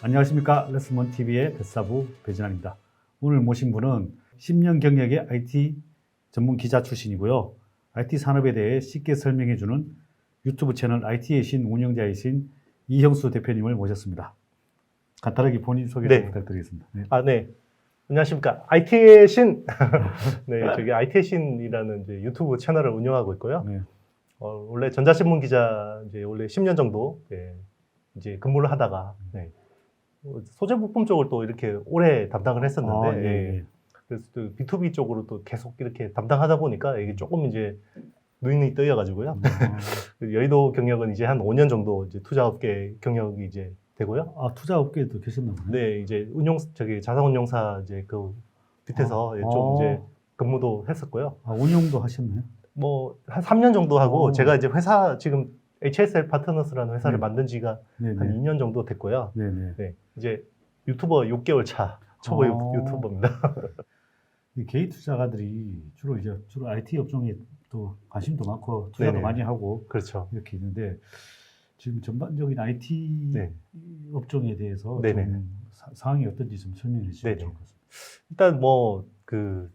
안녕하십니까. 레슨몬TV의 뱃사부 배진환입니다. 오늘 모신 분은 10년 경력의 IT 전문 기자 출신이고요. IT 산업에 대해 쉽게 설명해주는 유튜브 채널 IT의 신 운영자이신 이형수 대표님을 모셨습니다. 간단하게 본인 소개 좀 부탁드리겠습니다. 네. 네. 안녕하십니까. IT의 신. 네, 저기 IT의 신이라는 이제 유튜브 채널을 운영하고 있고요. 네. 원래 전자신문 기자 이제 원래 10년 정도 이제 근무를 하다가 소재 부품 쪽을 또 이렇게 오래 담당을 했었는데 그래서 또 B2B 쪽으로 또 계속 이렇게 담당하다 보니까 이게 조금 이제 눈이 뜨여가지고요. 여의도 경력은 이제 한 5년 정도 이제 투자업계 경력이 이제 되고요. 아, 투자업계에도 계셨나 보네. 네, 이제 자산운용사 이제 그 밑에서 좀 이제 근무도 했었고요. 아, 운용도 하셨나요? 뭐 한 3년 정도 하고 제가 이제 회사 지금 HSL 파트너스라는 회사를 만든 지가 한 2년 정도 됐고요. 네, 이제 유튜버 6개월 차 초보 유튜버입니다. 이 개인 투자가들이 주로 IT 업종에 또 관심도 많고 투자도 많이 하고 그렇죠. 이렇게 있는데 지금 전반적인 IT 업종에 대해서 좀 상황이 어떤지 좀 설명해 주시면 좋을 것 같습니다. 일단 뭐 그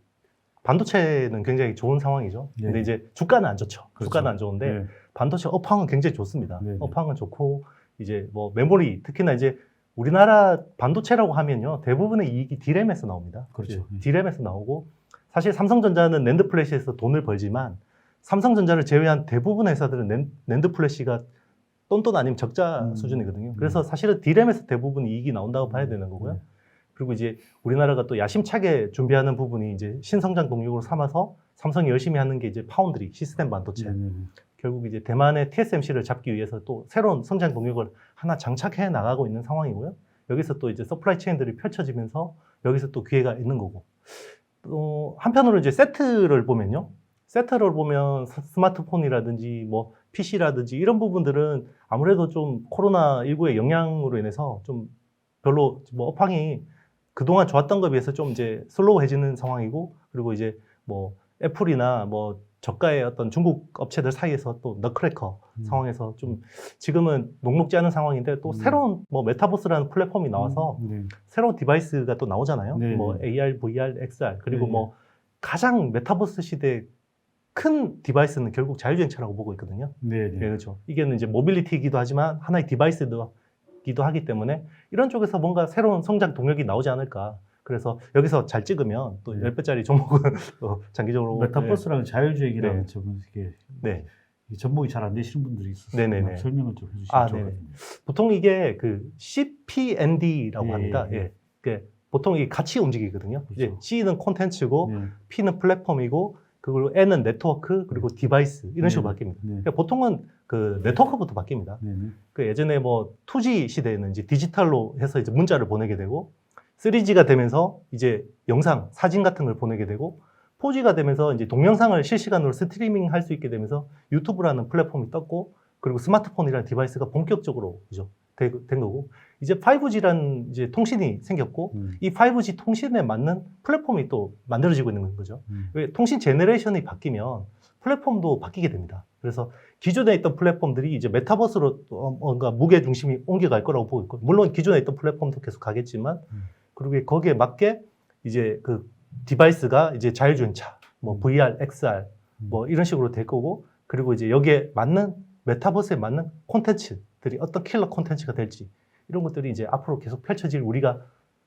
반도체는 굉장히 좋은 상황이죠. 근데 이제 주가는 안 좋죠. 그렇죠. 주가는 안 좋은데 반도체 업황은 굉장히 좋습니다. 업황은 좋고 이제 뭐 메모리 특히나 이제 우리나라 반도체라고 하면요 대부분의 이익이 D램에서 나옵니다. 그렇죠. D램에서 나오고 사실 삼성전자는 낸드 플래시에서 돈을 벌지만 삼성전자를 제외한 대부분의 회사들은 낸드 플래시가 돈돈 아니면 적자 수준이거든요. 그래서 사실은 D램에서 대부분 이익이 나온다고 봐야 되는 거고요. 그리고 이제 우리나라가 또 야심차게 준비하는 부분이 이제 신성장 동력으로 삼아서 삼성이 열심히 하는 게 이제 파운드리, 시스템 반도체. 결국 이제 대만의 TSMC를 잡기 위해서 또 새로운 성장 동력을 하나 장착해 나가고 있는 상황이고요. 여기서 또 이제 서플라이 체인들이 펼쳐지면서 여기서 또 기회가 있는 거고. 또 한편으로 이제 세트를 보면 스마트폰이라든지 뭐 PC라든지 이런 부분들은 아무래도 좀 코로나19의 영향으로 인해서 좀 별로 뭐 업황이 그동안 좋았던 것에 비해서 좀 이제 슬로우해지는 상황이고, 그리고 이제 뭐 애플이나 뭐 저가의 어떤 중국 업체들 사이에서 또 넛크래커 상황에서 좀 지금은 녹록지 않은 상황인데 또 새로운 뭐 메타버스라는 플랫폼이 나와서 새로운 디바이스가 또 나오잖아요. 뭐 AR, VR, XR 그리고 뭐 가장 메타버스 시대에 큰 디바이스는 결국 자율주행차라고 보고 있거든요. 그렇죠. 이게 이제 모빌리티이기도 하지만 하나의 디바이스도 기도 하기 때문에 이런 쪽에서 뭔가 새로운 성장 동력이 나오지 않을까. 그래서 여기서 잘 찍으면 또 10배짜리 종목은 또 장기적으로 메타버스랑 자율주행이라는 이게 접목이 잘 안 되시는 분들이 있어서 설명을 좀 해주시면 좋을 것 같습니다. 보통 이게 그 CPND라고 합니다. 보통 이 같이 움직이거든요. 그렇죠. C는 콘텐츠고 P는 플랫폼이고 그리고 N은 네트워크 그리고 디바이스 이런 식으로 바뀝니다. 그러니까 보통은 그 네트워크부터 바뀝니다. 그 예전에 뭐 2G 시대에는 이제 디지털로 해서 이제 문자를 보내게 되고 3G가 되면서 이제 영상, 사진 같은 걸 보내게 되고 4G가 되면서 이제 동영상을 실시간으로 스트리밍 할 수 있게 되면서 유튜브라는 플랫폼이 떴고 그리고 스마트폰이라는 디바이스가 본격적으로 된 거고 이제 5G라는 이제 통신이 생겼고 이 5G 통신에 맞는 플랫폼이 또 만들어지고 있는 거죠. 왜 통신 제너레이션이 바뀌면 플랫폼도 바뀌게 됩니다. 그래서 기존에 있던 플랫폼들이 이제 메타버스로 뭔가 무게 중심이 옮겨갈 거라고 보고 있고 물론 기존에 있던 플랫폼도 계속 가겠지만 그리고 거기에 맞게 이제 그 디바이스가 이제 자율주행차, 뭐 VR, XR 뭐 이런 식으로 될 거고 그리고 이제 여기에 맞는 메타버스에 맞는 콘텐츠들이 어떤 킬러 콘텐츠가 될지 이런 것들이 이제 앞으로 계속 펼쳐질 우리가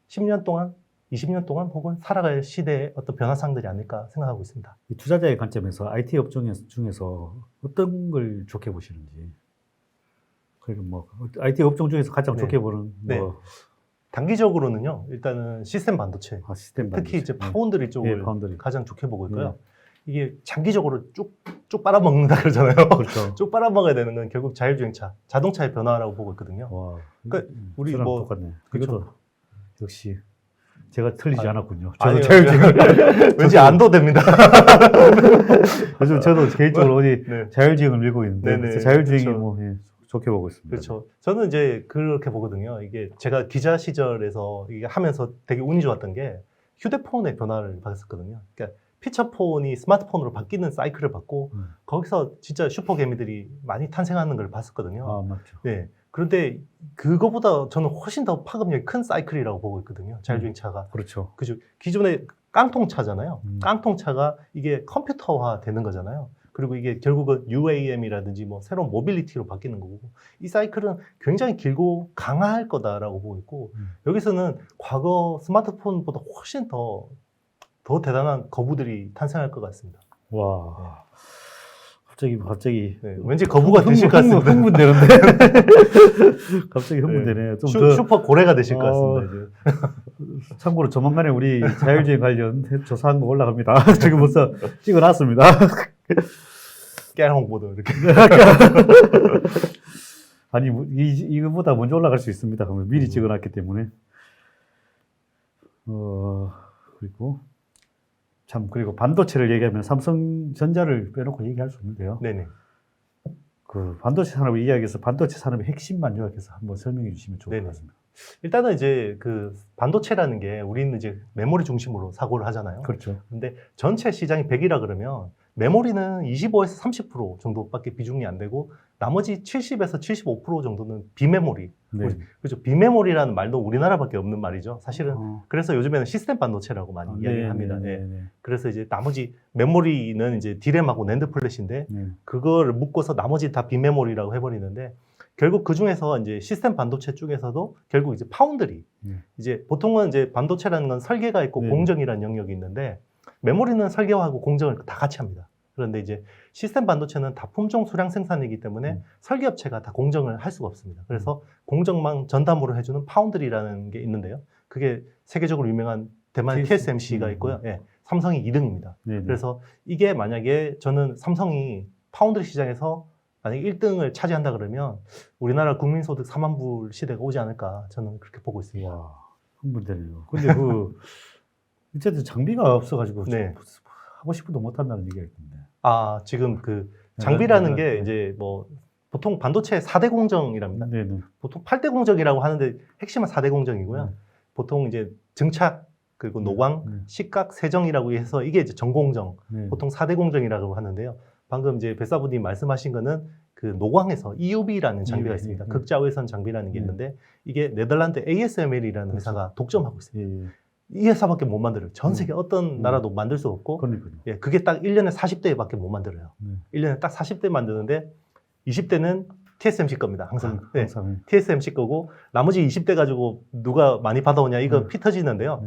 10년 동안 20년 동안 혹은 살아갈 시대의 어떤 변화상들이 아닐까 생각하고 있습니다. 이 투자자의 관점에서 IT 업종 중에서 어떤 걸 좋게 보시는지. 그리고 뭐 IT 업종 중에서 가장 좋게 보는 뭐 단기적으로는요. 일단은 시스템 반도체. 시스템 반도체. 특히 이제 파운드리 쪽을 가장 좋게 보고 있고요. 이게 장기적으로 쭉 빨아먹는다 그러잖아요. 그렇죠. 쭉 빨아먹어야 되는 건 결국 자율주행차, 자동차의 변화라고 보고 있거든요. 와, 그러니까 우리 뭐 똑같네. 그렇죠. 이것도 역시 제가 틀리지 않았군요. 저도 자율주행 왠지 안도됩니다. 요즘 저도 개인적으로 어디 자율주행을 밀고 있는데 자율주행이 그렇죠. 뭐 좋게 보고 있습니다. 그렇죠. 저는 이제 그렇게 보거든요. 이게 제가 기자 시절에서 이게 하면서 되게 운이 좋았던 게 휴대폰의 변화를 받았었거든요. 그러니까 피처폰이 스마트폰으로 바뀌는 사이클을 봤고 거기서 진짜 슈퍼 개미들이 많이 탄생하는 걸 봤었거든요. 아, 맞죠. 네. 그런데 그거보다 저는 훨씬 더 파급력이 큰 사이클이라고 보고 있거든요. 자율주행차가. 그렇죠. 그죠. 기존에 깡통차잖아요. 깡통차가 이게 컴퓨터화 되는 거잖아요. 그리고 이게 결국은 UAM이라든지 뭐 새로운 모빌리티로 바뀌는 거고 이 사이클은 굉장히 길고 강할 거다라고 보고 있고 여기서는 과거 스마트폰보다 훨씬 더 대단한 거부들이 탄생할 것 같습니다. 와. 갑자기 네, 왠지 거부가 되실 것 같습니다. 흥분되는데. 갑자기 흥분되네요. 좀 더 슈퍼 고래가 되실 것 같습니다. 이제. 참고로 조만간에 우리 자율주행 관련 조사한 거 올라갑니다. 지금 벌써 찍어놨습니다. 깨알 홍보도 이렇게. 아니 이거보다 먼저 올라갈 수 있습니다. 그러면 미리 찍어놨기 때문에. 그리고 반도체를 얘기하면 삼성전자를 빼놓고 얘기할 수 없는데요. 네네. 그 반도체 산업을 이야기해서 반도체 산업의 핵심만 요약해서 한번 설명해 주시면 좋을 네네. 것 같습니다. 일단은 이제 그 반도체라는 게 우리는 이제 메모리 중심으로 사고를 하잖아요. 그렇죠. 근데 전체 시장이 100이라 그러면 메모리는 25에서 30% 정도밖에 비중이 안 되고 나머지 70에서 75% 정도는 비메모리. 네. 그렇죠. 비메모리라는 말도 우리나라밖에 없는 말이죠. 사실은 그래서 요즘에는 시스템 반도체라고 많이 이야기합니다. 네. 그래서 이제 나머지 메모리는 이제 디램하고 낸드 플래시인데 그걸 묶어서 나머지 다 비메모리라고 해버리는데 결국 그 중에서 이제 시스템 반도체 쪽에서도 결국 이제 파운드리. 이제 보통은 이제 반도체라는 건 설계가 있고 공정이라는 영역이 있는데 메모리는 설계하고 공정을 다 같이 합니다. 그런데 이제 시스템 반도체는 다 품종 수량 생산이기 때문에 설계업체가 다 공정을 할 수가 없습니다. 그래서 공정망 전담으로 해주는 파운드리라는 게 있는데요. 그게 세계적으로 유명한 대만의 TSMC가 있고요. 예, 삼성이 2등입니다. 그래서 이게 만약에 저는 삼성이 파운드리 시장에서 만약에 1등을 차지한다 그러면 우리나라 국민소득 4만 불 시대가 오지 않을까 저는 그렇게 보고 있습니다. 와, 흥분되네요. 근데 어쨌든 장비가 없어가지고 하고 싶어도 못한다는 얘기가 있던데. 아, 지금 그 장비라는 게 이제 뭐 보통 반도체 4대 공정이랍니다. 보통 8대 공정이라고 하는데 핵심은 4대 공정이고요. 보통 이제 증착 그리고 노광, 식각, 세정이라고 해서 이게 이제 전공정, 보통 4대 공정이라고 하는데요. 방금 이제 뱃사부님 말씀하신 거는 그 노광에서 EUV라는 장비가 있습니다. 극자외선 장비라는 게 있는데 이게 네덜란드 ASML이라는 회사가 독점하고 있습니다. 이 회사밖에 못 만들어요. 전 세계 어떤 나라도 만들 수 없고 예, 그게 딱 1년에 40대밖에 못 만들어요. 1년에 딱 40대 만드는데 20대는 TSMC 겁니다. 항상. 네, TSMC 거고 나머지 20대 가지고 누가 많이 받아오냐 이거 피 터지는데요.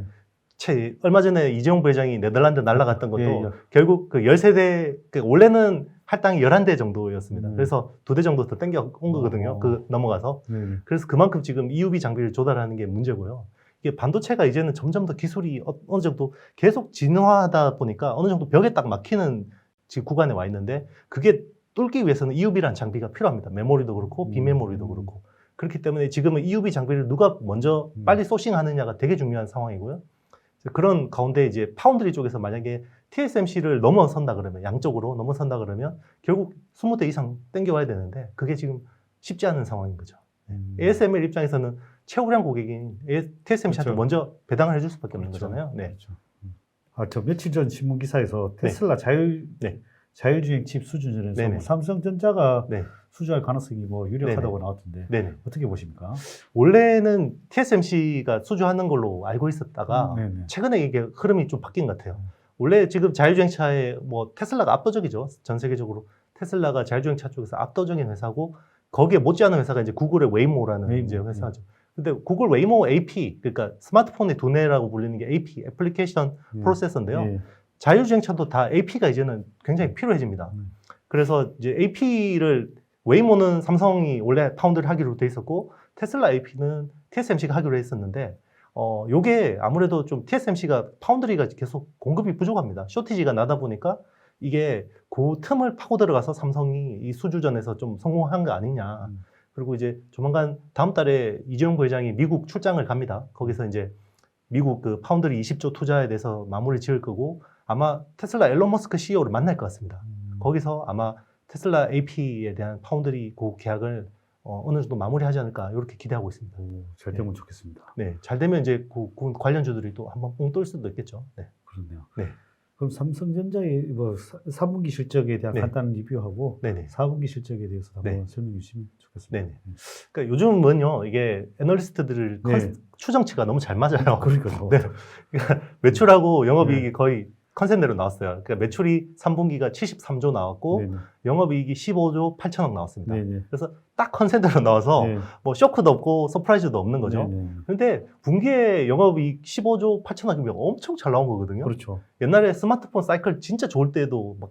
얼마 전에 이재용 부회장이 네덜란드 날아갔던 것도 결국 그 13대, 원래는 할당이 11대 정도였습니다. 그래서 2대 정도 더 땡겨 온 거거든요. 그 넘어가서. 그래서 그만큼 지금 EUV 장비를 조달하는 게 문제고요. 이게 반도체가 이제는 점점 더 기술이 어느 정도 계속 진화하다 보니까 어느 정도 벽에 딱 막히는 지금 구간에 와 있는데 그게 뚫기 위해서는 EUV라는 장비가 필요합니다. 메모리도 그렇고 비메모리도 그렇고. 그렇기 때문에 지금은 EUV 장비를 누가 먼저 빨리 소싱하느냐가 되게 중요한 상황이고요. 그런 가운데 이제 파운드리 쪽에서 만약에 TSMC를 넘어선다 그러면 양쪽으로 넘어선다 그러면 결국 20대 이상 땡겨와야 되는데 그게 지금 쉽지 않은 상황인 거죠. ASML 입장에서는 최우량 고객인 TSMC한테 그렇죠. 먼저 배당을 해줄 수밖에 없는 그렇죠. 거잖아요. 네. 그렇죠. 저 며칠 전 신문 기사에서 테슬라 자율주행 칩 수준에서 뭐 삼성전자가 수주할 가능성이 뭐 유력하다고 나왔던데 어떻게 보십니까? 원래는 TSMC가 수주하는 걸로 알고 있었다가 최근에 이게 흐름이 좀 바뀐 것 같아요. 원래 지금 자율주행차에 뭐 테슬라가 압도적이죠. 전 세계적으로 테슬라가 자율주행차 쪽에서 압도적인 회사고 거기에 못지않은 회사가 이제 구글의 웨이모라는 이제 회사죠. 근데 구글 웨이모 AP, 그러니까 스마트폰의 두뇌라고 불리는 게 AP, 애플리케이션 프로세서인데요. 자율주행차도 다 AP가 이제는 굉장히 필요해집니다. 그래서 이제 AP를 웨이모는 삼성이 원래 파운드를 하기로 돼 있었고 테슬라 AP는 TSMC가 하기로 했었는데 요게 아무래도 좀 TSMC가 파운드리가 계속 공급이 부족합니다. 쇼티지가 나다 보니까 이게 그 틈을 파고 들어가서 삼성이 이 수주전에서 좀 성공한 거 아니냐. 그리고 이제 조만간 다음 달에 이재용 부회장이 미국 출장을 갑니다. 거기서 이제 미국 그 파운드리 20조 투자에 대해서 마무리 지을 거고 아마 테슬라 앨런 머스크 CEO를 만날 것 같습니다. 거기서 아마 테슬라 AP에 대한 파운드리 그 계약을 어느 정도 마무리하지 않을까 이렇게 기대하고 있습니다. 잘 되면 좋겠습니다. 네, 잘 되면 이제 그 관련주들이 또 한번 뽕 뜰 수도 있겠죠. 네. 그렇네요. 네. 그럼 삼성전자의 뭐 3분기 실적에 대한 네. 간단한 리뷰하고 네네. 4분기 실적에 대해서 한번 네. 설명해 주시면 좋겠습니다. 네네. 그러니까 요즘은요, 이게 애널리스트들 네. 추정치가 너무 잘 맞아요. 그러니까요. 네. 그러니까 매출하고 영업이익이 네. 거의 컨셉대로 나왔어요. 그러니까 매출이 3분기가 73조 나왔고 네네. 영업이익이 15조 8천억 나왔습니다. 네네. 그래서 딱 컨셉대로 나와서 네. 뭐 쇼크도 없고 서프라이즈도 없는 거죠. 네네. 근데 분기에 영업이익 15조 8천억이면 엄청 잘 나온 거거든요. 그렇죠. 옛날에 스마트폰 사이클 진짜 좋을 때도 막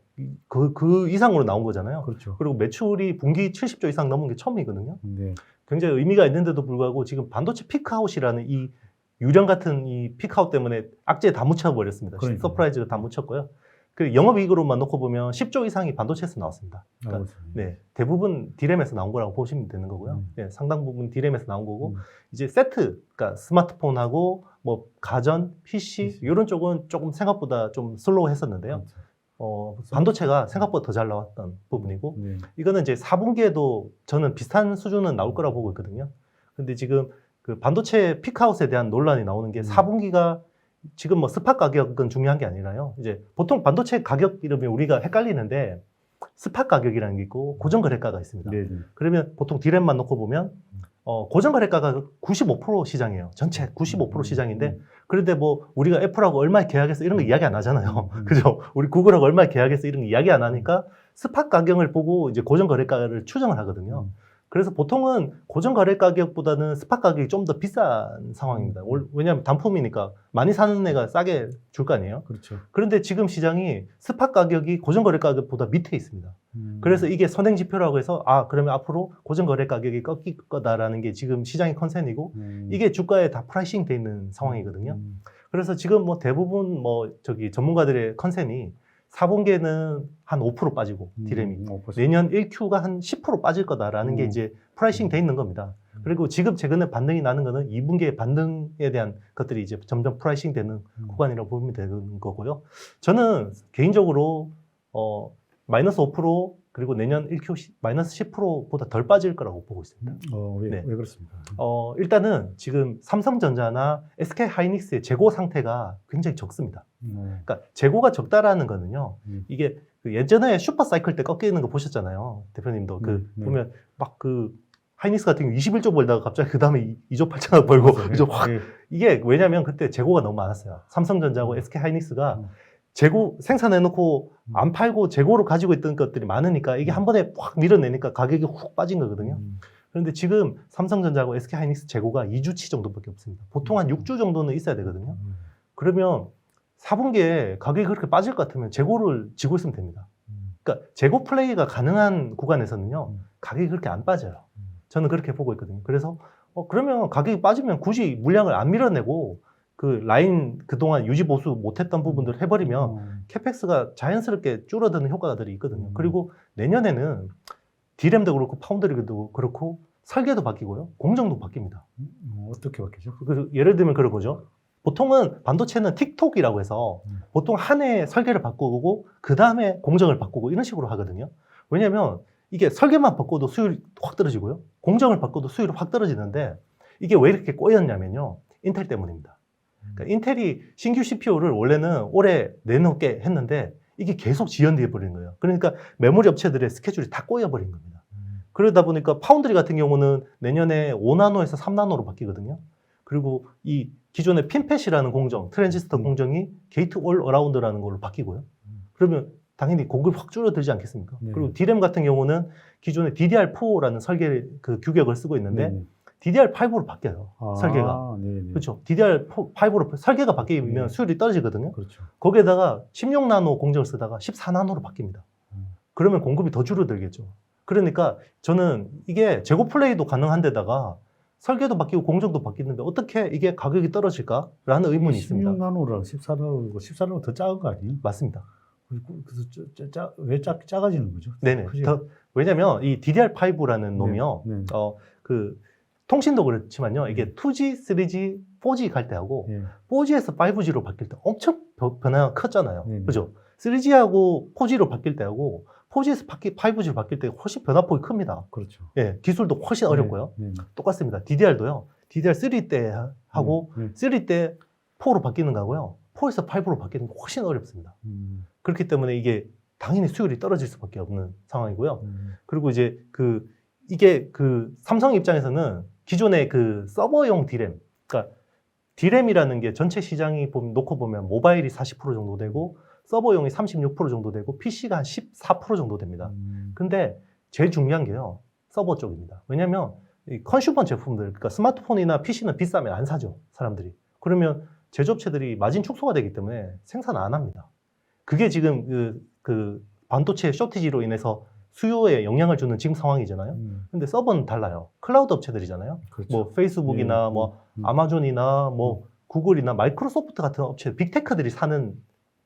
그 이상으로 나온 거잖아요. 그렇죠. 그리고 매출이 분기 70조 이상 넘은 게 처음이거든요. 네. 굉장히 의미가 있는데도 불구하고 지금 반도체 피크아웃이라는 이 유령 같은 이 피크아웃 때문에 악재에 다 묻혀버렸습니다. 그러니까요. 서프라이즈가 다 묻혔고요. 그 영업이익으로만 놓고 보면 10조 이상이 반도체에서 나왔습니다. 그러니까 네, 대부분 디램에서 나온 거라고 보시면 되는 거고요. 네, 상당 부분 디램에서 나온 거고 이제 세트, 그러니까 스마트폰하고 뭐 가전, PC 이런 쪽은 조금 생각보다 좀 슬로우했었는데요. 반도체가 생각보다 더 잘 나왔던 부분이고 네. 이거는 이제 4분기에도 저는 비슷한 수준은 나올 거라고 보고 있거든요. 근데 지금 그 반도체 피크아웃에 대한 논란이 나오는 게 4분기가 지금 뭐 스팟 가격은 중요한 게 아니라요. 이제 보통 반도체 가격 이러면 우리가 헷갈리는데 스팟 가격이라는 게 있고 고정거래가가 있습니다. 네. 그러면 보통 디램만 놓고 보면 고정거래가가 95% 시장이에요. 전체 95% 시장인데 그런데 뭐 우리가 애플하고 얼마에 계약해서 이런 거 이야기 안 하잖아요. 그죠? 우리 구글하고 얼마에 계약해서 이런 거 이야기 안 하니까 스팟 가격을 보고 이제 고정거래가를 추정을 하거든요. 그래서 보통은 고정거래 가격보다는 스팟 가격이 좀 더 비싼 상황입니다. 왜냐하면 단품이니까 많이 사는 애가 싸게 줄 거 아니에요. 그렇죠. 그런데 지금 시장이 스팟 가격이 고정거래 가격보다 밑에 있습니다. 그래서 이게 선행 지표라고 해서 그러면 앞으로 고정거래 가격이 꺾일 거다라는 게 지금 시장의 컨센이고 이게 주가에 다 프라이싱 돼 있는 상황이거든요. 그래서 지금 뭐 대부분 뭐 전문가들의 컨센이 4분기에는 한 5% 빠지고 디램이 5%. 내년 1Q가 한 10% 빠질 거다라는 게 이제 프라이싱 돼 있는 겁니다. 그리고 지금 최근에 반등이 나는 거는 2분기의 반등에 대한 것들이 이제 점점 프라이싱 되는 구간이라고 보면 되는 거고요. 저는 개인적으로 마이너스 5% 그리고 내년 1Q 마이너스 10%보다 덜 빠질 거라고 보고 있습니다. 왜 그렇습니까? 일단은 지금 삼성전자나 SK 하이닉스의 재고 상태가 굉장히 적습니다. 그러니까 재고가 적다라는 거는요. 이게 그 예전에 슈퍼 사이클 때 꺾이는 거 보셨잖아요. 대표님도 보면 막 하이닉스 같은 경우 21조 벌다가 갑자기 그 다음에 2조 8천억 벌고 그죠? 확 이게 왜냐면 그때 재고가 너무 많았어요. 삼성전자하고 SK 하이닉스가 재고 생산해놓고 안 팔고 재고로 가지고 있던 것들이 많으니까 이게 한 번에 확 밀어내니까 가격이 훅 빠진 거거든요. 그런데 지금 삼성전자하고 SK 하이닉스 재고가 2주치 정도밖에 없습니다. 보통 한 6주 정도는 있어야 되거든요. 그러면 4분기에 가격이 그렇게 빠질 것 같으면 재고를 지고 있으면 됩니다. 그러니까 재고 플레이가 가능한 구간에서는요, 가격이 그렇게 안 빠져요. 저는 그렇게 보고 있거든요. 그래서 그러면 가격이 빠지면 굳이 물량을 안 밀어내고 그 라인 그동안 유지 보수 못했던 부분들을 해버리면 캐펙스가 자연스럽게 줄어드는 효과들이 있거든요. 그리고 내년에는 디램도 그렇고 파운드리도 그렇고 설계도 바뀌고요. 공정도 바뀝니다. 어떻게 바뀌죠? 예를 들면 그런 거죠. 보통은 반도체는 틱톡이라고 해서 보통 한 해 설계를 바꾸고 그 다음에 공정을 바꾸고 이런 식으로 하거든요. 왜냐하면 이게 설계만 바꿔도 수율이 확 떨어지고요. 공정을 바꿔도 수율이 확 떨어지는데 이게 왜 이렇게 꼬였냐면요. 인텔 때문입니다. 그러니까 인텔이 신규 CPU를 원래는 올해 내놓게 했는데 이게 계속 지연되어 버린 거예요. 그러니까 메모리 업체들의 스케줄이 다 꼬여버린 겁니다. 그러다 보니까 파운드리 같은 경우는 내년에 5나노에서 3나노로 바뀌거든요. 그리고 이 기존의 핀팻이라는 공정, 트랜지스터 공정이 게이트 올 어라운드라는 걸로 바뀌고요. 그러면 당연히 공급이 확 줄어들지 않겠습니까? 그리고 디램 같은 경우는 기존의 DDR4라는 설계 그 규격을 쓰고 있는데 DDR5로 바뀌어요. 설계가. 그렇죠. DDR5로 설계가 바뀌면 수율이 떨어지거든요. 그렇죠. 거기에다가 16나노 공정을 쓰다가 14나노로 바뀝니다. 그러면 공급이 더 줄어들겠죠. 그러니까 저는 이게 재고 플레이도 가능한 데다가 설계도 바뀌고 공정도 바뀌는데 어떻게 이게 가격이 떨어질까라는 의문이 있습니다. 16나노랑 14나노고 14나노 더 작은 거 아니에요? 맞습니다. 그래서 왜 작아지는 거죠? 네네. 왜냐면 이 DDR5라는 놈이요. 그 통신도 그렇지만요. 이게 2G, 3G, 4G 갈 때하고 4G에서 5G로 바뀔 때 엄청 변화가 컸잖아요. 그죠? 3G하고 4G로 바뀔 때하고 4G에서 5G로 바뀔 때 훨씬 변화폭이 큽니다. 그렇죠. 예, 기술도 훨씬 어렵고요. 똑같습니다. DDR도요. DDR3 때 하고 3 때 4로 바뀌는 거고요. 4에서 5로 바뀌는 게 훨씬 어렵습니다. 그렇기 때문에 이게 당연히 수율이 떨어질 수밖에 없는 상황이고요. 그리고 이제 이게 삼성 입장에서는 기존의 서버용 디램, 그러니까 디램이라는 게 전체 시장이 놓고 보면 모바일이 40% 정도 되고 서버용이 36% 정도 되고 PC가 한 14% 정도 됩니다. 근데 제일 중요한 게요, 서버 쪽입니다. 왜냐하면 이 컨슈머 제품들, 그러니까 스마트폰이나 PC는 비싸면 안 사죠, 사람들이. 그러면 제조업체들이 마진 축소가 되기 때문에 생산 안 합니다. 그게 지금 반도체 쇼티지로 인해서 수요에 영향을 주는 지금 상황이잖아요. 근데 서버는 달라요. 클라우드 업체들이잖아요. 그렇죠. 뭐 페이스북이나 뭐 아마존이나 뭐 구글이나 마이크로소프트 같은 업체, 빅테크들이 사는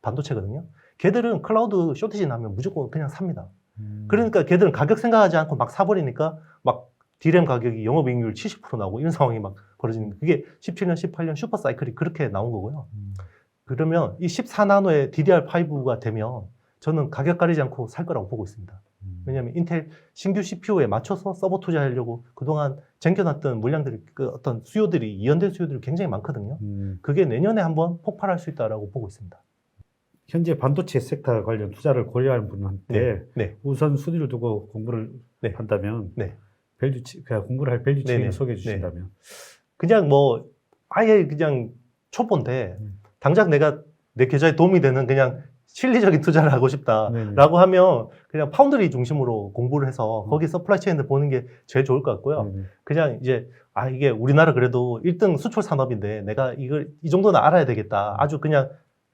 반도체거든요. 걔들은 클라우드 쇼티지 나면 무조건 그냥 삽니다. 그러니까 걔들은 가격 생각하지 않고 막 사버리니까 막 디램 가격이 영업이익률 70% 나오고 이런 상황이 막 벌어지는 거예요. 그게 17년, 18년 슈퍼 사이클이 그렇게 나온 거고요. 그러면 이 14나노의 DDR5가 되면 저는 가격 가리지 않고 살 거라고 보고 있습니다. 왜냐하면 인텔 신규 CPU에 맞춰서 서버 투자하려고 그동안 쟁겨놨던 물량들이, 어떤 수요들이, 이연된 수요들이 굉장히 많거든요. 그게 내년에 한번 폭발할 수 있다라고 보고 있습니다. 현재 반도체 섹터 관련 투자를 고려하는 분한테 우선 순위를 두고 공부를 한다면 공부를 할 밸류 체인을 소개해 주신다면 그냥 뭐 아예 그냥 초보인데 당장 내가 내 계좌에 도움이 되는 그냥 실리적인 투자를 하고 싶다라고 하면 그냥 파운드리 중심으로 공부를 해서 거기 서플라이 체인을 보는 게 제일 좋을 것 같고요. 그냥 이제 이게 우리나라 그래도 1등 수출 산업인데 내가 이걸 이 정도는 알아야 되겠다. 아주 그냥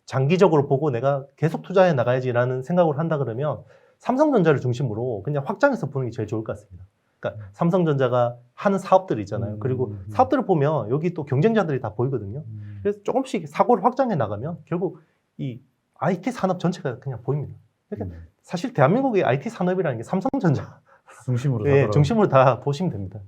장기적으로 보고 내가 계속 투자해 나가야지라는 생각을 한다 그러면 삼성전자를 중심으로 그냥 확장해서 보는 게 제일 좋을 것 같습니다. 그러니까 삼성전자가 하는 사업들이 있잖아요. 그리고 사업들을 보면 여기 또 경쟁자들이 다 보이거든요. 그래서 조금씩 사고를 확장해 나가면 결국 이 IT 산업 전체가 그냥 보입니다. 그러니까 사실 대한민국의 IT 산업이라는 게 삼성전자 중심으로 중심으로 다 보시면 됩니다.